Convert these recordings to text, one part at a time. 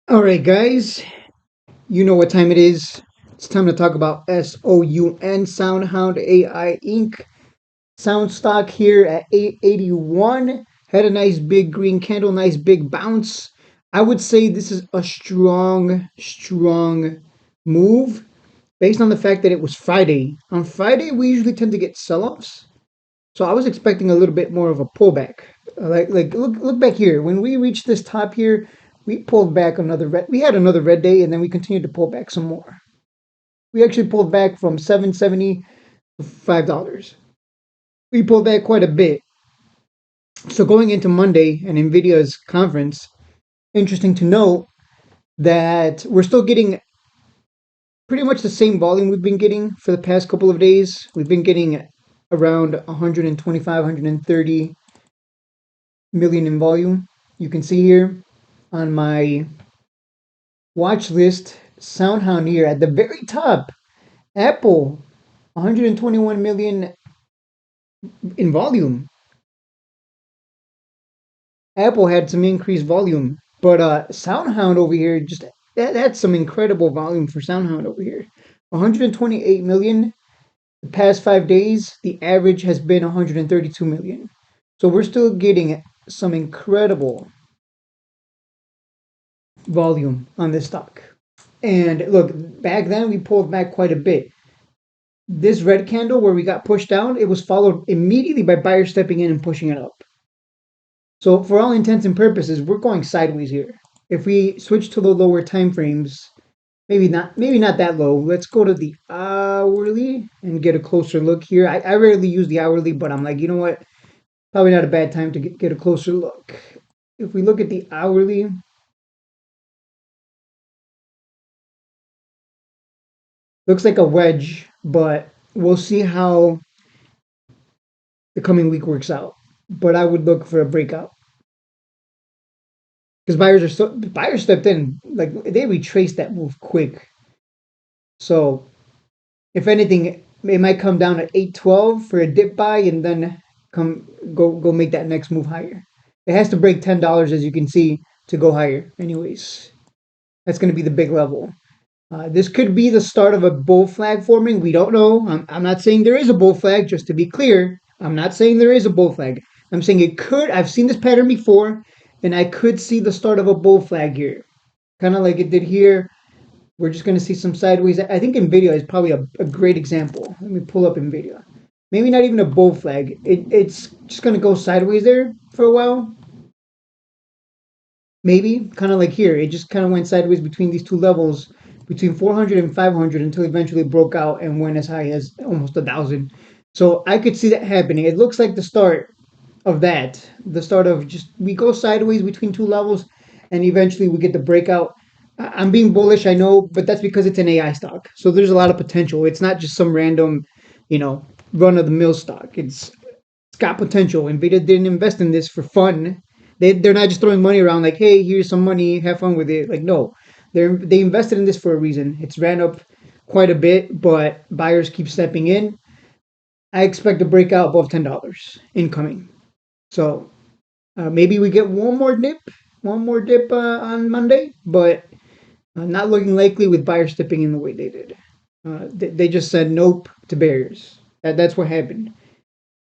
All right, guys, you know what time it is. It's time to talk about Soun, Soundhound AI Inc. Sound stock here at 881. Had a nice big green candle, nice big bounce. I would say this is a strong move based on the fact that it was Friday. On Friday, we usually tend to get sell offs. So I was expecting a little bit more of a pullback. Like look back here. When we reached this top here, we pulled back another red. We had another red day, and then we continued to pull back some more. We actually pulled back from 770 to $5. We pulled back quite a bit. So going into Monday and Nvidia's conference, interesting to note that we're still getting pretty much the same volume we've been getting for the past couple of days. We've been getting around 125, 130 million in volume. You can see here on my watch list, Soundhound here at the very top. Apple, 121 million in volume. Apple had some increased volume, but Soundhound over here just that's some incredible volume for Soundhound over here. 128 million the past 5 days. The average has been 132 million. So we're still getting some incredible volume on this stock. And look, back then we pulled back quite a bit. This red candle where we got pushed down, it was followed immediately by buyers stepping in and pushing it up. So for all intents and purposes, we're going sideways here. If we switch to the lower time frames, maybe not that low. Let's go to the hourly and get a closer look here. I rarely use the hourly, but I'm like, you know what? Probably not a bad time to get a closer look. If we look at the hourly, looks like a wedge, but we'll see how the coming week works out. But I would look for a breakout because buyers stepped in, like they retraced that move quick. So if anything, it might come down at 812 for a dip buy and then go make that next move higher. It has to break $10 as you can see to go higher. Anyways, that's going to be the big level. This could be the start of a bull flag forming. We don't know. I'm not saying there is a bull flag, just to be clear. I'm not saying there is a bull flag. I'm saying it could. I've seen this pattern before, and I could see the start of a bull flag here. Kind of like it did here. We're just going to see some sideways. I think NVIDIA is probably a great example. Let me pull up NVIDIA. Maybe not even a bull flag. It's just going to go sideways there for a while. Maybe kind of like here. It just kind of went sideways between these two levels, between 400 and 500 until eventually broke out and went as high as almost 1,000. So I could see that happening. It looks like the start of that. The start of just we go sideways between two levels and eventually we get the breakout. I'm being bullish, I know, but that's because it's an AI stock. So there's a lot of potential. It's not just some random, run of the mill stock. It's got potential. Nvidia didn't invest in this for fun. They're not just throwing money around like, hey, here's some money, have fun with it. Like, no, they invested in this for a reason. It's ran up quite a bit, but buyers keep stepping in. I expect to break out above $10 incoming. So maybe we get one more dip on Monday, but not looking likely with buyers stepping in the way they did. They just said nope to barriers. That's what happened.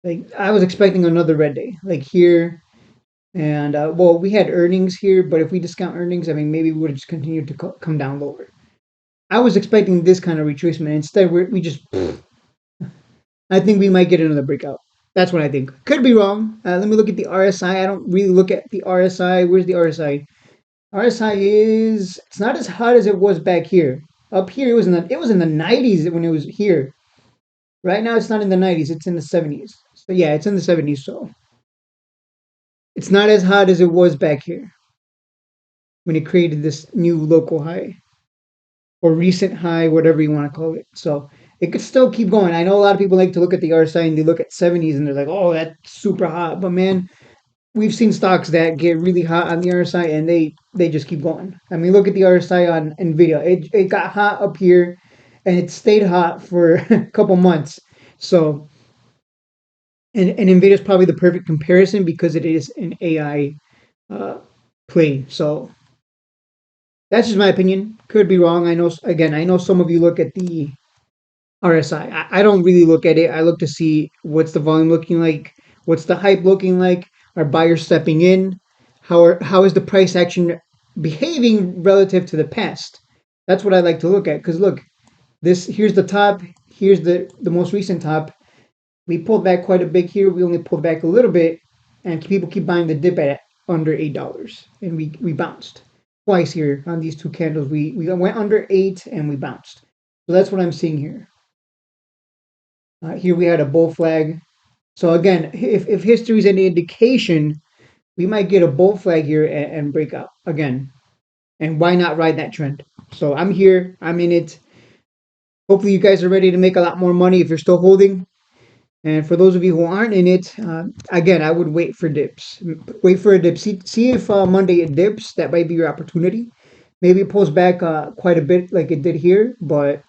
Like I was expecting another red day, like here, and well, we had earnings here, but if we discount earnings, I mean, maybe we would have just continued to come down lower. I was expecting this kind of retracement. Instead, we just. I think we might get another breakout. That's what I think. Could be wrong. Let me look at the RSI. I don't really look at the RSI. Where's the RSI? RSI is it's not as hot as it was back here. Up here it was in the 90s when it was here. Right now it's not in the 90s, it's in the 70s. So yeah, it's in the 70s, so it's not as hot as it was back here when it created this new local high or recent high, whatever you want to call it. So it could still keep going. I know a lot of people like to look at the RSI and they look at 70s and they're like, "Oh, that's super hot." But man, we've seen stocks that get really hot on the RSI and they just keep going. I mean, look at the RSI on Nvidia. It got hot up here, and it stayed hot for a couple months. So, and Nvidia is probably the perfect comparison because it is an AI uh, play. So That's just my opinion. Could be wrong. I know. Again, I know some of you look at the RSI. I don't really look at it. I look to see what's the volume looking like, what's the hype looking like, are buyers stepping in, how is the price action behaving relative to the past. That's what I like to look at. Because look, this here's the top. Here's the most recent top. We pulled back quite a bit here. We only pulled back a little bit, and people keep buying the dip at under $8, and we bounced twice here on these two candles. We went under 8 and we bounced. So that's what I'm seeing here. Here we had a bull flag. So again, if history is any indication, we might get a bull flag here and break out again. And why not ride that trend? So I'm here. I'm in it. Hopefully, you guys are ready to make a lot more money if you're still holding. And for those of you who aren't in it, again, I would wait for dips. Wait for a dip. See if Monday it dips. That might be your opportunity. Maybe it pulls back quite a bit like it did here, but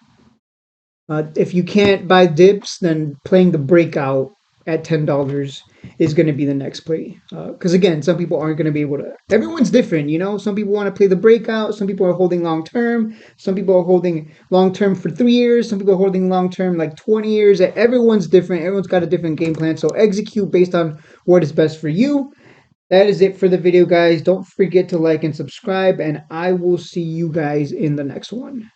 if you can't buy dips, then playing the breakout at $10 is going to be the next play. Because again, some people aren't going to be able to. Everyone's different, you know. Some people want to play the breakout. Some people are holding long term. Some people are holding long term for 3 years. Some people are holding long term like 20 years. Everyone's different. Everyone's got a different game plan. So execute based on what is best for you. That is it for the video, guys. Don't forget to like and subscribe, and I will see you guys in the next one.